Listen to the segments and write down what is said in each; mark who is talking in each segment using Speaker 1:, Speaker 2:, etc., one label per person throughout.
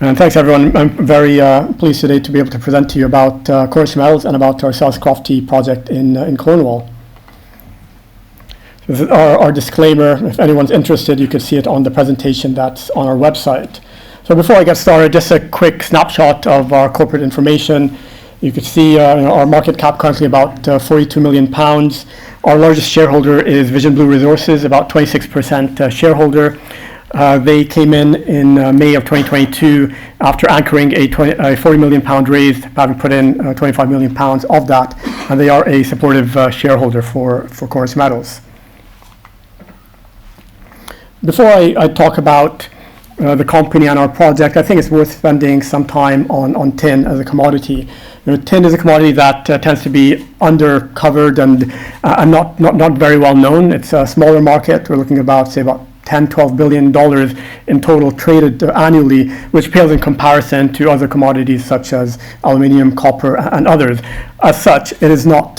Speaker 1: And thanks, everyone. I'm very pleased today to be able to present to you about Cornish Metals and about our South Crofty project in Cornwall. This is our disclaimer. If anyone's interested, you can see it on the presentation that's on our website. So before I get started, just a quick snapshot of our corporate information. You can see our market cap currently about £42 million. Our largest shareholder is Vision Blue Resources, about 26% shareholder. They came in May of 2022 after anchoring a £40 million raise, having put in £25 million of that, and they are a supportive shareholder for Cornish Metals. Before I talk about the company and our project, I think it's worth spending some time on tin as a commodity. Tin is a commodity that tends to be undercovered and not very well known. It's a smaller market. We're looking about $10-12 billion in total traded annually, which pales in comparison to other commodities such as aluminium, copper, and others. As such, it is not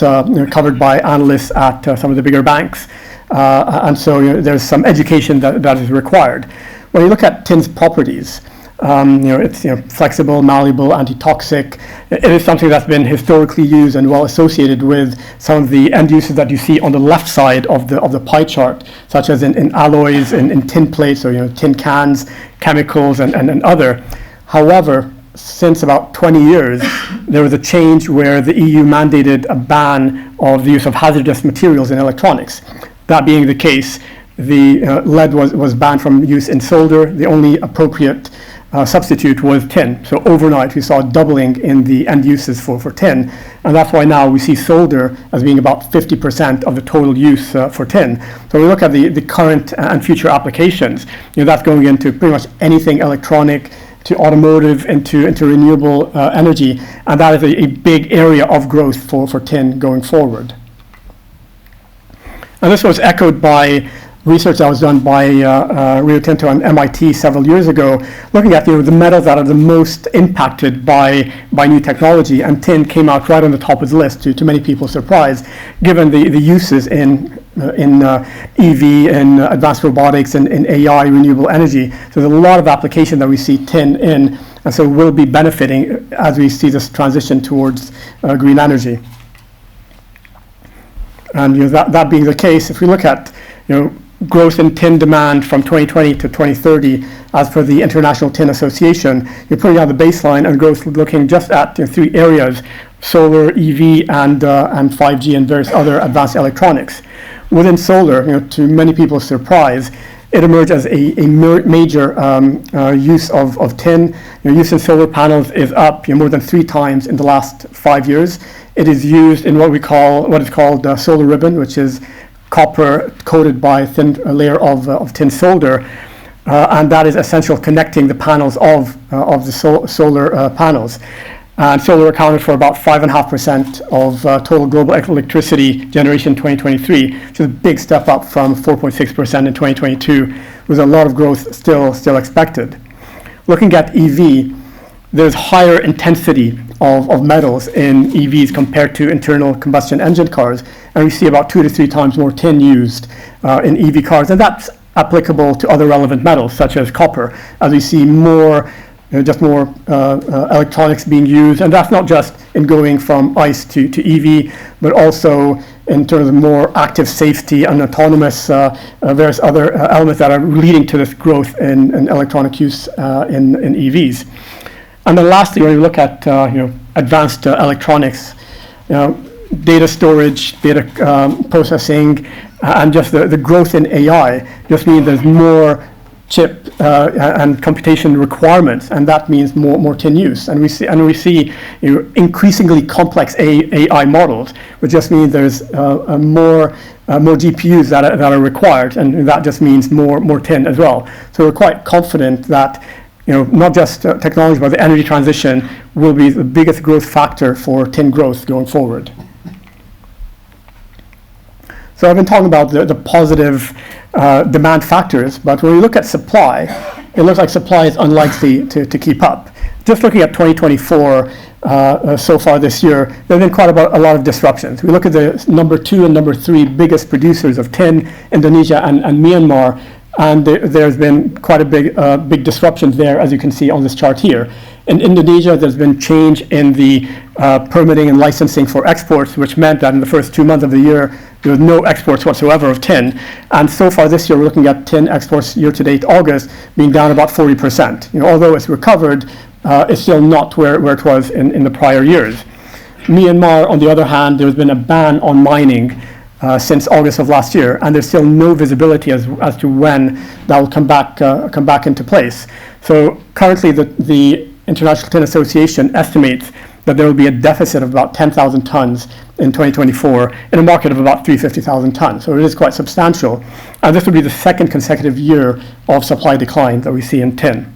Speaker 1: covered by analysts at some of the bigger banks, and so there's some education that is required. When you look at tin's properties, it's flexible, malleable, anti-toxic. It is something that's been historically used and well associated with some of the end uses that you see on the left side of the pie chart, such as in alloys, in tin plates, or tin cans, chemicals, and other. However, since about 20 years, there was a change where the EU mandated a ban of the use of hazardous materials in electronics. That being the case, the lead was banned from use in solder. The only appropriate substitute was tin. So overnight we saw a doubling in the end uses for tin, and that's why now we see solder as being about 50% of the total use for tin. So we look at the current and future applications. That's going into pretty much anything electronic, to automotive, into renewable energy, and that is a big area of growth for tin going forward. And this was echoed by research that was done by Rio Tinto and MIT several years ago, looking at the metals that are the most impacted by new technology, and tin came out right on the top of the list, to many people's surprise, given the uses in EV, in advanced robotics, and in AI, renewable energy. So there's a lot of application that we see tin in, and so we'll be benefiting as we see this transition towards green energy. And that being the case, if we look at growth in tin demand from 2020 to 2030, as per the International Tin Association, you're putting out the baseline and growth looking just at three areas: solar, EV, and 5G, and various other advanced electronics. Within solar, to many people's surprise, it emerged as a major use of tin. Use in solar panels is up more than 3 times in the last 5 years. It is used in what is called solar ribbon, which is copper coated by a thin layer of tin solder, and that is essential connecting the panels of the solar panels. And solar accounted for about 5.5% of total global electricity generation in 2023, which is a big step up from 4.6% in 2022, with a lot of growth still expected. Looking at EV, there's higher intensity of metals in EVs compared to internal combustion engine cars, and we see about 2 to 3 times more tin used in EV cars, and that's applicable to other relevant metals such as copper, as we see more electronics being used, and that's not just in going from ICE to EV, but also in terms of more active safety and autonomous various other elements that are leading to this growth in electronic use in EVs. And then lastly, when you look at advanced electronics, data storage, data processing, and just the growth in AI just means there's more chip and computation requirements, and that means more tin use. And we see increasingly complex AI models, which just means there's more GPUs that are required, and that just means more tin as well. So we're quite confident that not just technology, but the energy transition will be the biggest growth factor for tin growth going forward. So I've been talking about the positive demand factors, but when we look at supply, it looks like supply is unlikely to keep up. Just looking at 2024 so far this year, there have been quite a lot of disruptions. We look at the number 2 and number 3 biggest producers of tin, Indonesia and Myanmar. And there's been quite a big disruption there, as you can see on this chart here. In Indonesia, there's been change in the permitting and licensing for exports, which meant that in the first 2 months of the year, there was no exports whatsoever of tin. And so far this year, we're looking at tin exports year-to-date August being down about 40%. Although it's recovered, it's still not where it was in the prior years. Myanmar, on the other hand, there's been a ban on mining since August of last year, and there's still no visibility as to when that will come back into place. So currently, the International Tin Association estimates that there will be a deficit of about 10,000 tons in 2024 in a market of about 350,000 tons. So it is quite substantial, and this would be the second consecutive year of supply decline that we see in tin.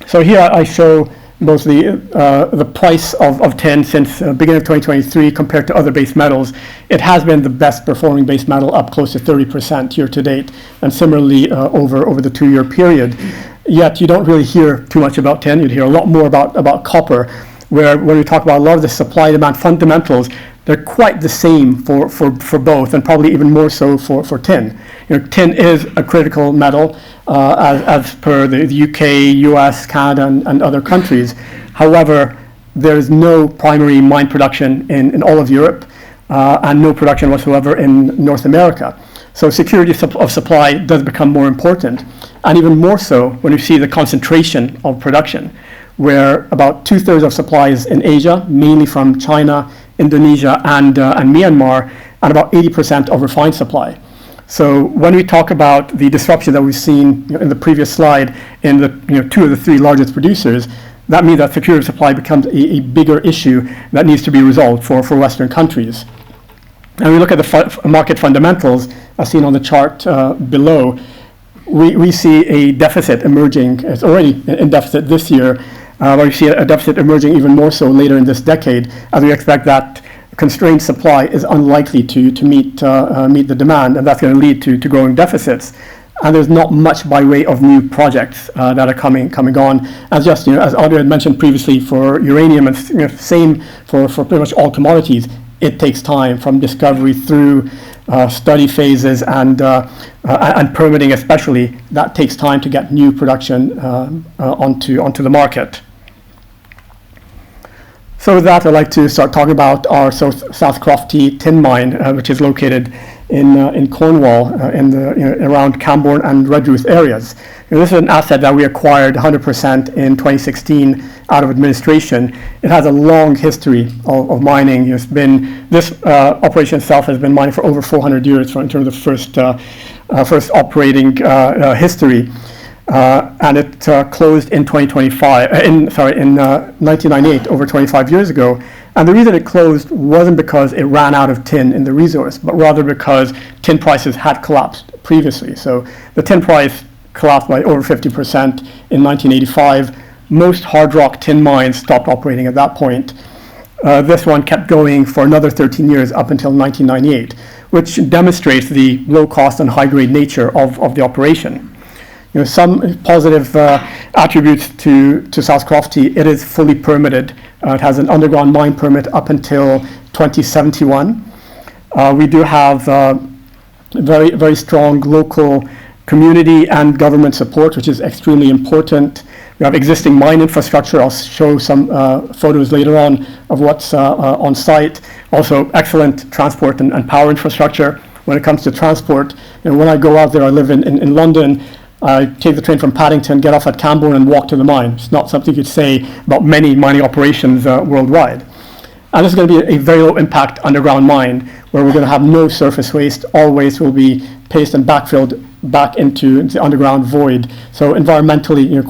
Speaker 1: So here I show both the price of tin since beginning of 2023 compared to other base metals. It has been the best performing base metal, up close to 30% year to date, and similarly over the 2-year period. Yet you don't really hear too much about tin. You'd hear a lot more about copper, where when we talk about a lot of the supply demand fundamentals, they're quite the same for both, and probably even more so for tin. Tin is a critical metal as per the UK, US, Canada, and other countries. However, there is no primary mine production in all of Europe and no production whatsoever in North America. So security of supply does become more important, and even more so when you see the concentration of production, where about 2/3 of supply is in Asia, mainly from China, Indonesia, and Myanmar, and about 80% of refined supply. So when we talk about the disruption that we've seen in the previous slide in the 2 of the 3 largest producers, that means that security of supply becomes a bigger issue that needs to be resolved for Western countries. And we look at the market fundamentals, as seen on the chart below. We see a deficit emerging. It's already in deficit this year, but we see a deficit emerging even more so later in this decade, as we expect that constrained supply is unlikely to meet the demand, and that's going to lead to growing deficits. And there's not much by way of new projects that are coming on. As just as Audrey had mentioned previously, for uranium, and same for pretty much all commodities, it takes time from discovery through study phases and permitting, especially. That takes time to get new production onto the market. So with that, I'd like to start talking about our South Crofty tin mine, which is located in Cornwall, around Camborne and Redruth areas. This is an asset that we acquired 100% in 2016 out of administration. It has a long history of mining. This operation itself has been mining for over 400 years in terms of first operating history. And it closed in 1998, over 25 years ago. And the reason it closed wasn't because it ran out of tin in the resource, but rather because tin prices had collapsed previously. So the tin price collapsed by over 50% in 1985. Most hard rock tin mines stopped operating at that point. This one kept going for another 13 years up until 1998, which demonstrates the low cost and high grade nature of the operation. Some positive attributes to South Crofty. It is fully permitted. It has an underground mine permit up until 2071. We do have very, very strong local community and government support, which is extremely important. We have existing mine infrastructure. I'll show some photos later on of what's on site. Also, excellent transport and power infrastructure. When it comes to transport, when I go out there, I live in London. I take the train from Paddington, get off at Camborne, and walk to the mine. It's not something you'd say about many mining operations worldwide. And this is going to be a very low impact underground mine, where we're going to have no surface waste. All waste will be paced and backfilled back into the underground void. So environmentally,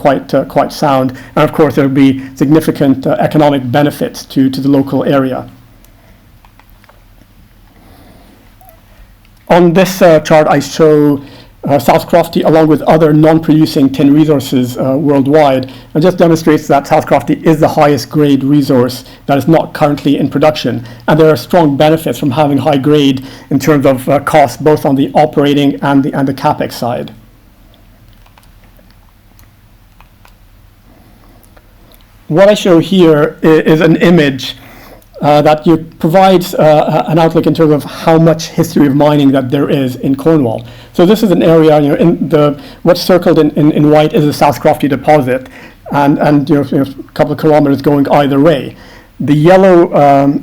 Speaker 1: quite sound. And of course, there will be significant economic benefits to the local area. On this chart, I show South Crofty, along with other non-producing tin resources worldwide, and just demonstrates that South Crofty is the highest grade resource that is not currently in production. And there are strong benefits from having high grade in terms of costs, both on the operating and the capex side. What I show here is an image that provides an outlook in terms of how much history of mining that there is in Cornwall. So this is an area, what's circled in white is the South Crofty deposit, and a couple of kilometers going either way. The yellow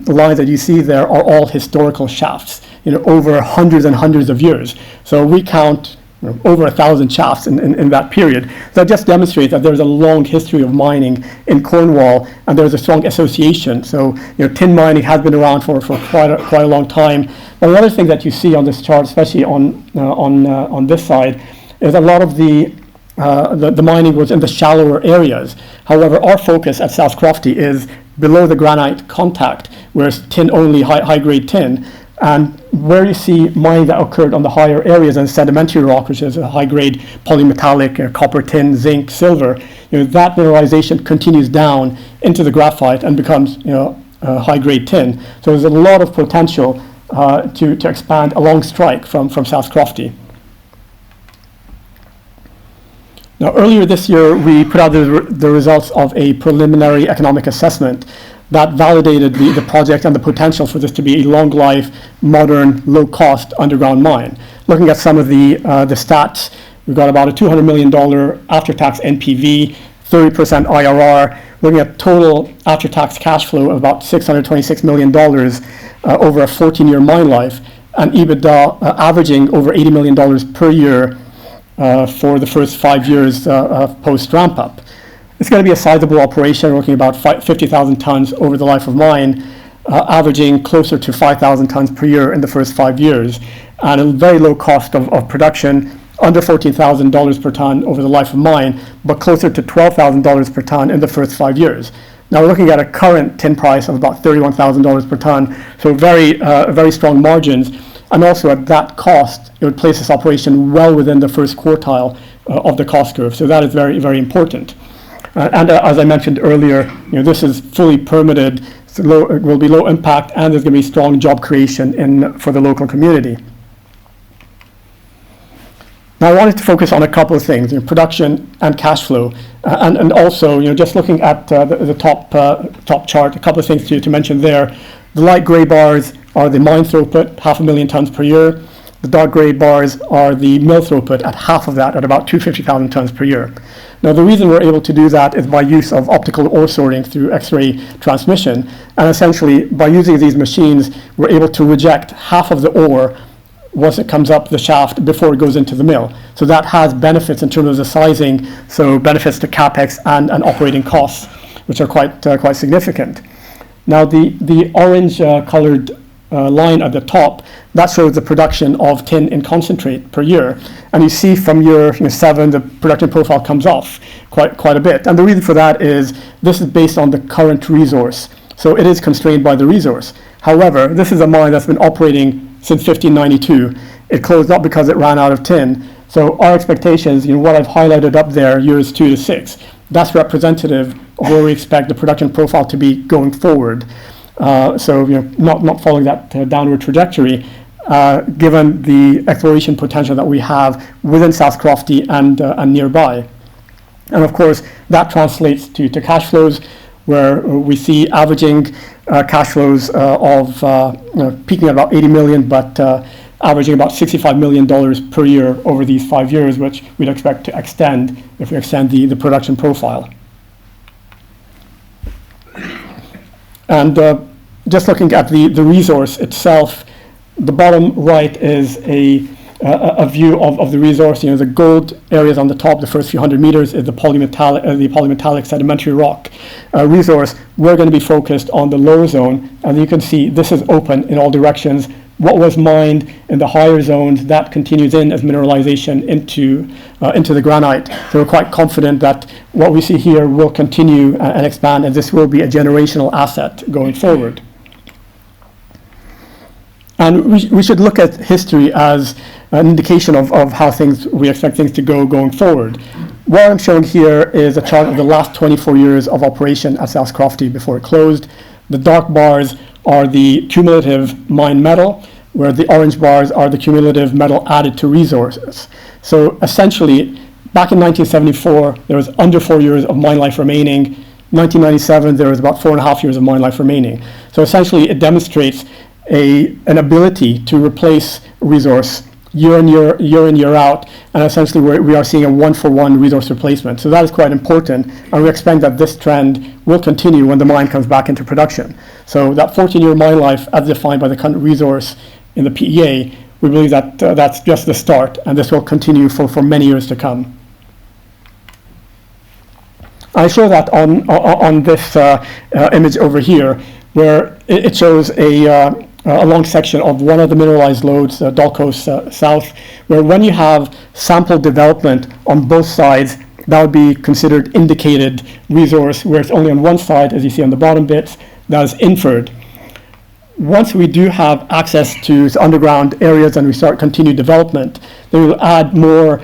Speaker 1: lines that you see there are all historical shafts, over hundreds and hundreds of years. So we count over 1,000 shafts in that period. That just demonstrates that there's a long history of mining in Cornwall, and there's a strong association. So tin mining has been around for quite a long time. But another thing that you see on this chart, especially on this side, is a lot of the mining was in the shallower areas. However, our focus at South Crofty is below the granite contact, where it's tin only, high-grade tin. And where you see mining that occurred on the higher areas and sedimentary rock, which is a high-grade polymetallic, copper, tin, zinc, silver, that mineralization continues down into the graphite and becomes, high-grade tin. So there's a lot of potential to expand along strike from South Crofty. Now, earlier this year, we put out the results of a preliminary economic assessment that validated the project and the potential for this to be a long-life, modern, low-cost underground mine. Looking at some of the stats, we've got about a $200 million after-tax NPV, 30% IRR, looking at total after-tax cash flow of about $626 million over a 14-year mine life, and EBITDA averaging over $80 million per year for the first 5 years post-ramp-up. It's going to be a sizable operation, working about 50,000 tons over the life of mine, averaging closer to 5,000 tons per year in the first 5 years, and a very low cost of production, under $14,000 per ton over the life of mine, but closer to $12,000 per ton in the first 5 years. Now we're looking at a current tin price of about $31,000 per ton, so very strong margins, and also at that cost, it would place this operation well within the first quartile of the cost curve. So that is very, very important. And as I mentioned earlier, this is fully permitted, so it will be low impact, and there's going to be strong job creation for the local community. Now I wanted to focus on a couple of things, production and cash flow, and also just looking at the top chart, a couple of things to mention there. The light gray bars are the mine throughput, 500,000 tons per year. The dark gray bars are the mill throughput at half of that, at about 250,000 tons per year. Now the reason we're able to do that is by use of optical ore sorting through X-ray transmission, and essentially by using these machines we're able to reject half of the ore once it comes up the shaft before it goes into the mill. So that has benefits in terms of the sizing, so benefits to capex and operating costs, which are quite significant. Now the orange colored line at the top, that shows the production of tin in concentrate per year. And you see from year 7, the production profile comes off quite a bit. And the reason for that is this is based on the current resource. So it is constrained by the resource. However, this is a mine that's been operating since 1592. It closed up because it ran out of tin. So our expectations, what I've highlighted up there, years 2 to 6, that's representative of where we expect the production profile to be going forward. So not following that downward trajectory, given the exploration potential that we have within South Crofty and nearby. And of course, that translates to cash flows, where we see averaging cash flows of peaking at about 80 million, but averaging about $65 million per year over these 5 years, which we'd expect to extend if we extend the production profile. And just looking at the resource itself, the bottom right is a view of the resource. The gold areas on the top, the first few hundred meters, is the polymetallic sedimentary rock resource. We're going to be focused on the lower zone, and you can see this is open in all directions. What was mined in the higher zones, that continues in as mineralization into the granite. So we're quite confident that what we see here will continue and expand, and this will be a generational asset going forward. And we should look at history as an indication of how we expect things to go going forward. What I'm showing here is a chart of the last 24 years of operation at South Crofty before it closed. The dark bars are the cumulative mine metal, where the orange bars are the cumulative metal added to resources. So essentially, back in 1974, there was under 4 years of mine life remaining. 1997, there was about 4.5 years of mine life remaining. So essentially, it demonstrates an ability to replace resource year in, year out, and essentially we are seeing a one-for-one resource replacement. So that is quite important, and we expect that this trend will continue when the mine comes back into production. So that 14-year mine life, as defined by the current resource in the PEA, we believe that that's just the start, and this will continue for many years to come. I show that on this image over here, where it shows a long section of one of the mineralized lodes, Dalcoast South, where when you have sample development on both sides, that would be considered indicated resource, where it's only on one side, as you see on the bottom bits, that is inferred. Once we do have access to underground areas and we start continued development, then we'll add more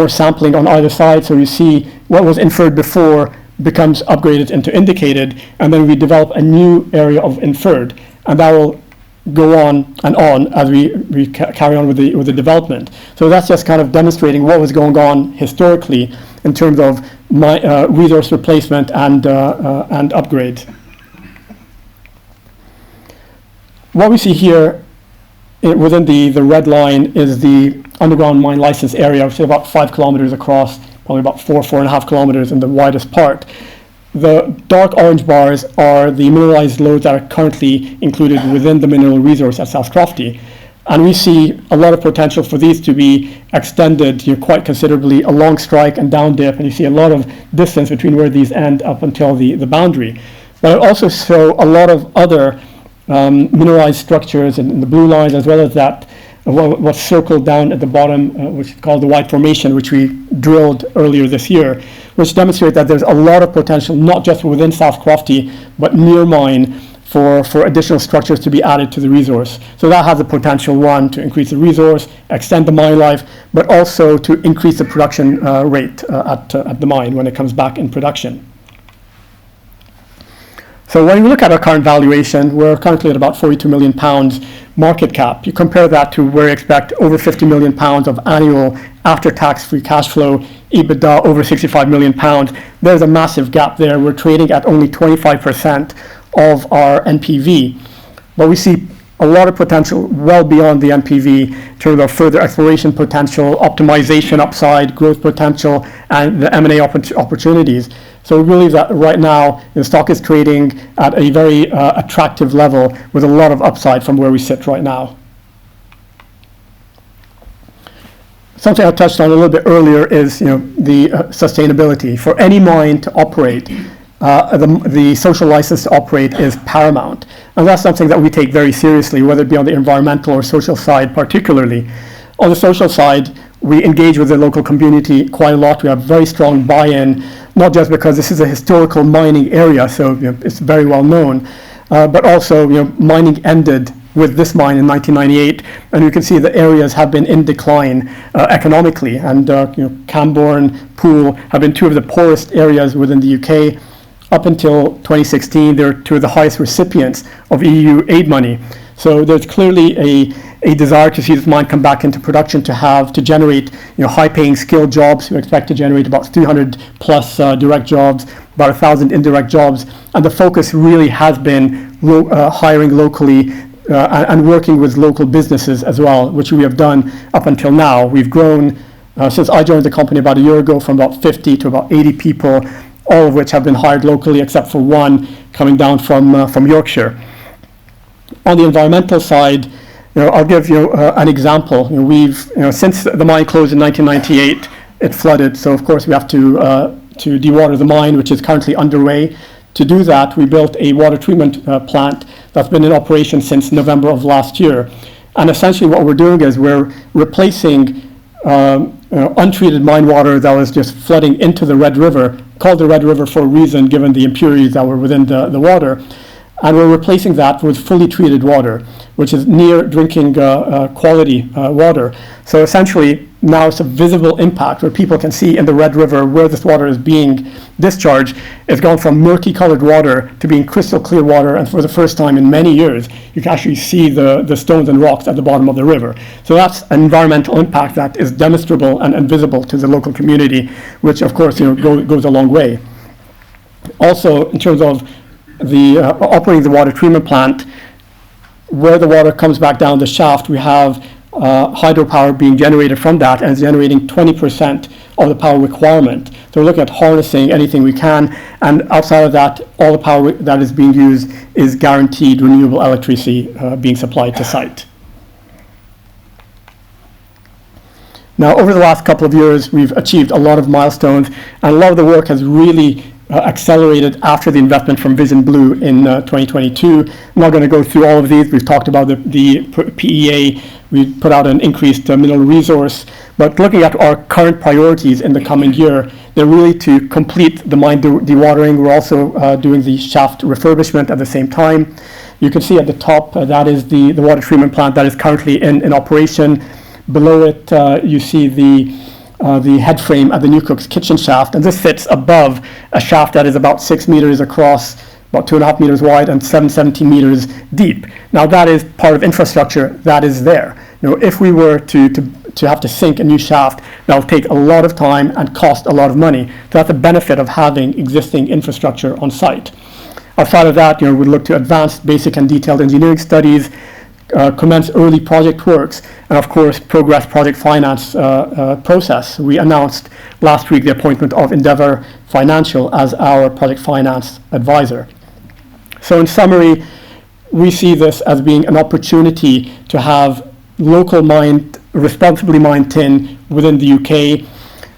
Speaker 1: sampling on either side, so you see what was inferred before becomes upgraded into indicated, and then we develop a new area of inferred, and that will go on as we carry on with the development. So that's just kind of demonstrating what was going on historically in terms of resource replacement and upgrade. What we see here within the red line is the underground mine license area, which is about 5 kilometers across, probably about 4.5 kilometers in the widest part. The dark orange bars are the mineralized lodes that are currently included within the mineral resource at South Crofty. And we see a lot of potential for these to be extended quite considerably along strike and down dip, and you see a lot of distance between where these end up until the boundary. But it also shows a lot of other mineralized structures in the blue lines, as well as that what's circled down at the bottom, which is called the White Formation, which we drilled earlier this year, which demonstrates that there's a lot of potential, not just within South Crofty, but near mine for additional structures to be added to the resource. So that has the potential, one, to increase the resource, extend the mine life, but also to increase the production rate at the mine when it comes back in production. So when you look at our current valuation, we're currently at about 42 million pounds market cap. You compare that to where we expect over 50 million pounds of annual after-tax free cash flow, EBITDA over 65 million pounds. There's a massive gap there. We're trading at only 25% of our NPV. But we see a lot of potential well beyond the NPV in terms of further exploration potential, optimization upside, growth potential, and the M&A opportunities. So we believe that right now the stock is trading at a very attractive level with a lot of upside from where we sit right now. Something I touched on a little bit earlier is the sustainability. For any mine to operate, the social license to operate is paramount. And that's something that we take very seriously, whether it be on the environmental or social side particularly. On the social side, we engage with the local community quite a lot. We have very strong buy-in, not just because this is a historical mining area, so it's very well known, but also mining ended with this mine in 1998, and you can see the areas have been in decline economically, and Camborne, Poole have been two of the poorest areas within the UK. Up until 2016, they're two of the highest recipients of EU aid money. So there's clearly a desire to see this mine come back into production to generate high-paying skilled jobs. We expect to generate about 300 plus direct jobs, about 1,000 indirect jobs, and the focus really has been hiring locally and working with local businesses as well, which we have done up until now. We've grown since I joined the company about a year ago from about 50 to about 80 people, all of which have been hired locally except for one coming down from Yorkshire. On the environmental side, I'll give you an example. We've since the mine closed in 1998, it flooded, so of course we have to dewater the mine, which is currently underway. To do that, we built a water treatment plant that's been in operation since November of last year. And essentially what we're doing is we're replacing untreated mine water that was just flooding into the Red River, called the Red River for a reason given the impurities that were within the water. And we're replacing that with fully treated water, which is near drinking quality water. So essentially, now it's a visible impact where people can see in the Red River where this water is being discharged. It's gone from murky colored water to being crystal clear water, and for the first time in many years, you can actually see the stones and rocks at the bottom of the river. So that's an environmental impact that is demonstrable and visible to the local community, which of course goes a long way. Also, in terms of the operating the water treatment plant, where the water comes back down the shaft, we have hydropower being generated from that, and it's generating 20% of the power requirement. So we're looking at harnessing anything we can, and outside of that, all the power that is being used is guaranteed renewable electricity being supplied to site. Now, over the last couple of years, we've achieved a lot of milestones, and a lot of the work has really accelerated after the investment from Vision Blue in 2022. I'm not going to go through all of these. We've talked about the PEA. We put out an increased mineral resource. But looking at our current priorities in the coming year, they're really to complete the mine dewatering. We're also doing the shaft refurbishment at the same time. You can see at the top, that is the water treatment plant that is currently in operation. Below it, you see the head frame at the New Cook's kitchen shaft, and this sits above a shaft that is about 6 meters across, about 2.5 meters wide, and 770 meters deep. Now that is part of infrastructure that is there. Now, if we were to have to sink a new shaft, that will take a lot of time and cost a lot of money. So that's the benefit of having existing infrastructure on site. Outside of that, we'd look to advance basic and detailed engineering studies, commence early project works, and of course progress project finance process. We announced last week the appointment of Endeavour Financial as our project finance advisor. So in summary, we see this as being an opportunity to have local mined, responsibly mined tin within the UK.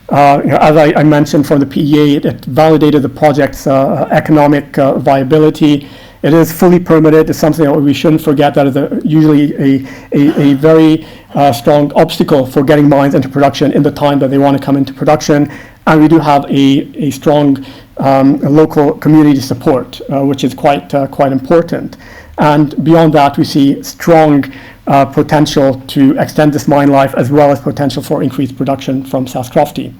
Speaker 1: As I mentioned from the PEA, it validated the project's economic viability. It is fully permitted. It's something that we shouldn't forget, that is usually a very strong obstacle for getting mines into production in the time that they want to come into production. And we do have a strong local community support, which is quite important. And beyond that, we see strong potential to extend this mine life, as well as potential for increased production from South Crofty.